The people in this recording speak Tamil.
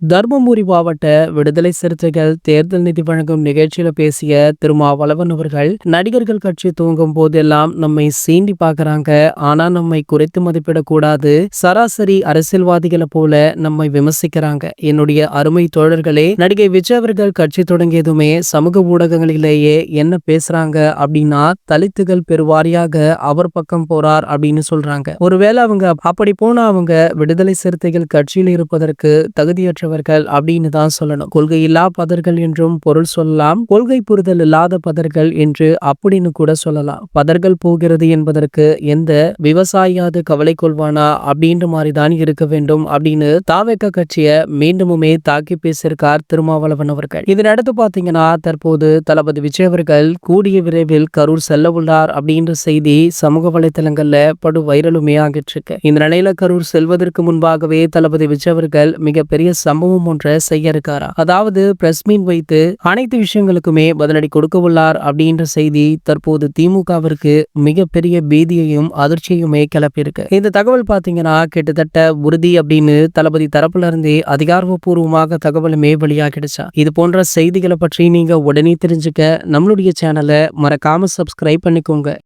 தர்மபுரி மாவட்ட விடுதலை சிறுத்தைகள் தேர்தல் நிதி வழங்கும் நிகழ்ச்சியில பேசிய திருமாவளவன் அவர்கள், நடிகர்கள் கட்சி தூங்கும் போதெல்லாம் நம்மை சீண்டி பார்க்கறாங்க. ஆனா நம்மை குறைத்து மதிப்பிடக்கூடாது. சராசரி அரசியல்வாதிகளை போல நம்மை விமர்சிக்கிறாங்க. என்னுடைய அருமை தோழர்களே, நடிகை விஜய் அவர்கள் கட்சி தொடங்கியதுமே சமூக ஊடகங்களிலேயே என்ன பேசுறாங்க அப்படின்னா, தலித்துகள் பெருவாரியாக அவர் பக்கம் போறார் அப்படின்னு சொல்றாங்க. ஒருவேளை அவங்க அப்படி போனா அவங்க விடுதலை சிறுத்தைகள் கட்சியில் இருப்பதற்கு தகுதியற்ற அப்படின்னு தான் சொல்லணும். கொள்கை இல்லா பதர்கள் என்றும் பொருள் சொல்லலாம். கொள்கை புரிதல் இல்லாத பதர்கள் என்று அப்படின்னு கூட சொல்லலாம். பதர்கள் போகிறது என்பதற்கு எந்த விவசாயியாவது கவலை கொள்வானா அப்படின்ற மாதிரி தான் இருக்க வேண்டும் அப்படின்னு தாவேக கட்சியை மீண்டுமே தாக்கி பேசியிருக்கார் திருமாவளவன் அவர்கள். இதனடுத்து பாத்தீங்கன்னா, தற்போது தளபதி விஜய் அவர்கள் கூடிய விரைவில் கரூர் செல்ல உள்ளார் அப்படின்ற செய்தி சமூக வலைதளங்கள்ல படு வைரலுமே ஆகிட்டு இருக்கு. இந்த நிலையில கரூர் செல்வதற்கு முன்பாகவே தளபதி விஜய் அவர்கள் மிகப்பெரிய சம்பவம் ஒன்றை செய்ய இருக்காரா. அதாவது பிரஸ் மீட் வைத்து அனைத்து விஷயங்களுக்குமே பதிலடி கொடுக்க உள்ளார் அப்படின்ற செய்தி தற்போது திமுகவிற்கு மிகப்பெரிய பீதியையும் அதிர்ச்சியுமே கிளப்பியிருக்கு. இந்த தகவல் பாத்தீங்கன்னா கிட்டத்தட்ட உறுதி அப்படின்னு தளபதி தரப்புல இருந்தே அதிகாரப்பூர்வமாக தகவலுமே வெளியாகிடுச்சா. இது போன்ற செய்திகளை பற்றி நீங்க உடனே தெரிஞ்சுக்க நம்மளுடைய சேனலை மறக்காம சப்ஸ்கிரைப் பண்ணிக்கோங்க.